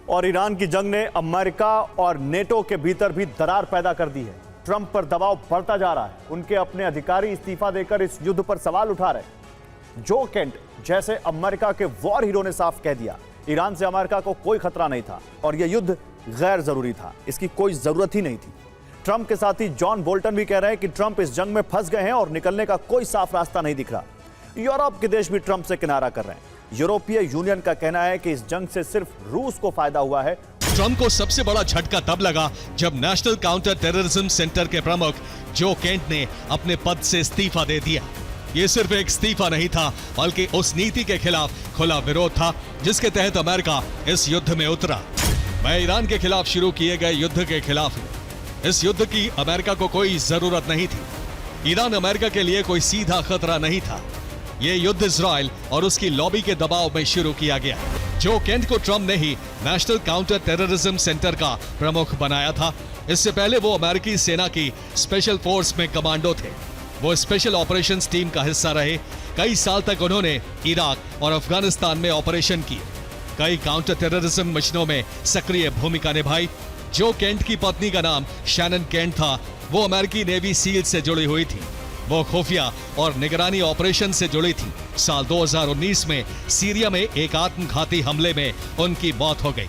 और ईरान की जंग ने अमेरिका और नेटो के भीतर भी दरार पैदा कर दी है। ट्रंप पर दबाव बढ़ता जा रहा है। उनके अपने अधिकारी इस्तीफा देकर इस युद्ध पर सवाल उठा रहे हैं। जो केंट जैसे अमेरिका के वॉर हीरो ने साफ कह दिया, ईरान से अमेरिका को कोई खतरा नहीं था और यह युद्ध गैर जरूरी था, इसकी कोई जरूरत ही नहीं थी। ट्रंप के साथी जॉन बोल्टन भी कह रहे हैं कि ट्रंप इस जंग में फंस गए हैं और निकलने का कोई साफ रास्ता नहीं दिख रहा। यूरोप के देश भी ट्रंप से किनारा कर रहे हैं। यूरोपीय यूनियन का कहना है कि इस जंग से सिर्फ रूस को फायदा हुआ है। ट्रंप को सबसे बड़ा झटका तब लगा जब नेशनल काउंटर टेररिज्म सेंटर के प्रमुख जो केंट ने अपने पद से इस्तीफा दे दिया। ये सिर्फ एक इस्तीफा नहीं था, बल्कि उस नीति के खिलाफ खुला विरोध था जिसके तहत अमेरिका इस युद्ध में उतरा। मैं ईरान के खिलाफ शुरू किए गए युद्ध के खिलाफ हूं। इस युद्ध की अमेरिका को कोई जरूरत नहीं थी। ईरान अमेरिका के लिए कोई सीधा खतरा नहीं था। ये युद्ध इजराइल और उसकी लॉबी के दबाव में शुरू किया गया। जो केंट को ट्रंप ने ही नेशनल काउंटर टेररिज्म सेंटर का प्रमुख बनाया था। इससे पहले वो अमेरिकी सेना की स्पेशल फोर्स में कमांडो थे। वो स्पेशल ऑपरेशंस टीम का हिस्सा रहे। कई साल तक उन्होंने इराक और अफगानिस्तान में ऑपरेशन किए। कई काउंटर टेररिज्म मिशनों में सक्रिय भूमिका निभाई। जो केंट की पत्नी का नाम शैनन केंट था। वो अमेरिकी नेवी सील से जुड़ी हुई थी। वो खुफिया और निगरानी ऑपरेशन से जुड़ी थी। साल 2019 में सीरिया में एक आत्मघाती हमले में उनकी मौत हो गई।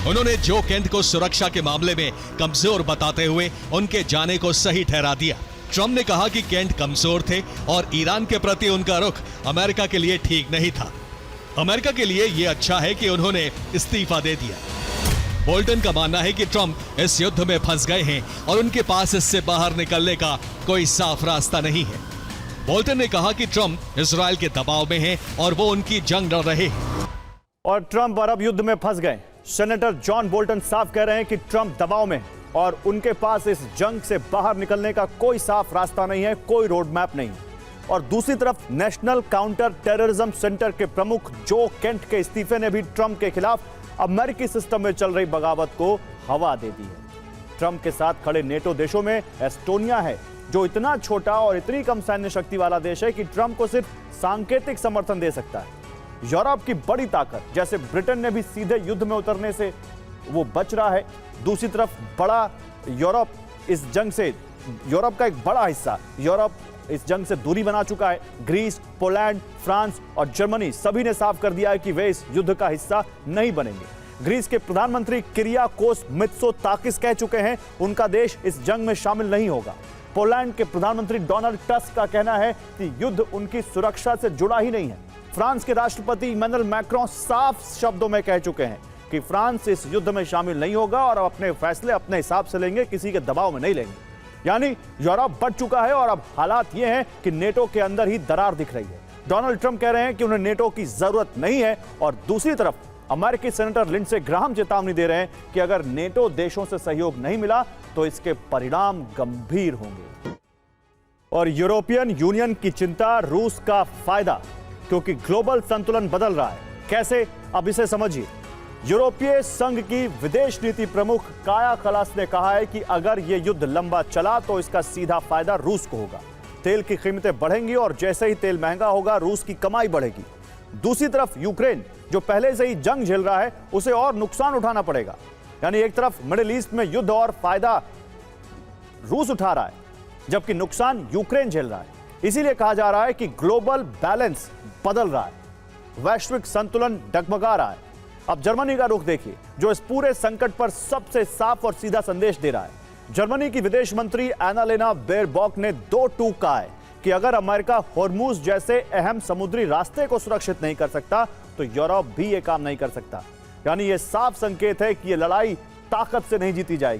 उन्होंने जो केंट को सुरक्षा के मामले में कमजोर बताते हुए उनके जाने को सही ठहरा दिया। ट्रंप ने कहा कि केंट कमजोर थे और ईरान के प्रति उनका रुख अमेरिका के लिए ठीक नहीं था। अमेरिका के लिए यह अच्छा है कि उन्होंने इस्तीफा दे दिया। बोल्टन का मानना है कि ट्रंप इस युद्ध में फंस गए हैं और उनके पास इससे बाहर निकलने का कोई साफ रास्ता नहीं है। बोल्टन ने कहा कि ट्रंप इजराइल के दबाव में हैं और वो उनकी जंग लड़ रहे हैं। और ट्रंप अरब युद्ध में फंस गए। सेनेटर जॉन बोल्टन साफ कह रहे हैं कि ट्रंप दबाव में और उनके पास इस जंग से बाहर निकलने का कोई साफ रास्ता नहीं है, कोई रोड मैप नहीं। और दूसरी तरफ नेशनल काउंटर टेररिज्म सेंटर के प्रमुख जो केंट के इस्तीफे ने भी ट्रंप के खिलाफ अमेरिकी सिस्टम में चल रही बगावत को हवा दे दी है। ट्रंप के साथ खड़े नेटो देशों में एस्टोनिया है, जो इतना छोटा और इतनी कम सैन्य शक्ति वाला देश है कि ट्रंप को सिर्फ सांकेतिक समर्थन दे सकता है। यूरोप की बड़ी ताकत जैसे ब्रिटेन ने भी सीधे युद्ध में उतरने से वो बच रहा है। दूसरी तरफ बड़ा यूरोप इस जंग से, यूरोप का एक बड़ा हिस्सा यूरोप इस जंग से दूरी बना चुका है। ग्रीस, पोलैंड, फ्रांस और जर्मनी सभी ने साफ कर दिया है कि वे इस युद्ध का हिस्सा नहीं बनेंगे। ग्रीस के प्रधानमंत्री किरियाकोस मित्सोताकिस कह चुके हैं उनका देश इस जंग में शामिल नहीं होगा। पोलैंड के प्रधानमंत्री डोनाल्ड टस्क का कहना है कि युद्ध उनकी सुरक्षा से जुड़ा ही नहीं है। फ्रांस के राष्ट्रपति इमैनुअल मैक्रों साफ शब्दों में कह चुके हैं कि फ्रांस इस युद्ध में शामिल नहीं होगा और अपने फैसले अपने हिसाब से लेंगे, किसी के दबाव में नहीं लेंगे। यानी यूरोप बढ़ चुका है और अब हालात ये हैं कि नेटो के अंदर ही दरार दिख रही है। डोनाल्ड ट्रंप कह रहे हैं कि उन्हें नेटो की जरूरत नहीं है और दूसरी तरफ अमेरिकी सेनेटर लिंडसे ग्राहम चेतावनी दे रहे हैं कि अगर नेटो देशों से सहयोग नहीं मिला तो इसके परिणाम गंभीर होंगे। और यूरोपियन यूनियन की चिंता, रूस का फायदा, क्योंकि ग्लोबल संतुलन बदल रहा है। कैसे, अब इसे समझिए। यूरोपीय संघ की विदेश नीति प्रमुख काया कलास ने कहा है कि अगर यह युद्ध लंबा चला तो इसका सीधा फायदा रूस को होगा। तेल की कीमतें बढ़ेंगी और जैसे ही तेल महंगा होगा रूस की कमाई बढ़ेगी। दूसरी तरफ यूक्रेन जो पहले से ही जंग झेल रहा है उसे और नुकसान उठाना पड़ेगा। यानी एक तरफ मिडिल ईस्ट में युद्ध और फायदा रूस उठा रहा है, जबकि नुकसान यूक्रेन झेल रहा है। इसीलिए कहा जा रहा है कि ग्लोबल बैलेंस बदल रहा है, वैश्विक संतुलन डगमगा रहा है। अब जर्मनी का रुख देखिए, जो इस पूरे संकट पर सबसे साफ और सीधा संदेश दे रहा है। जर्मनी की विदेश मंत्री एनालेना बेयरबॉक ने दो टूक कहा है कि अगर अमेरिका होर्मुज जैसे अहम समुद्री रास्ते को सुरक्षित नहीं कर सकता तो यूरोप भी ये काम नहीं कर सकता। यानी ये साफ संकेत है कि ये लड़ाई ताकत से नहीं जीती जाएगी,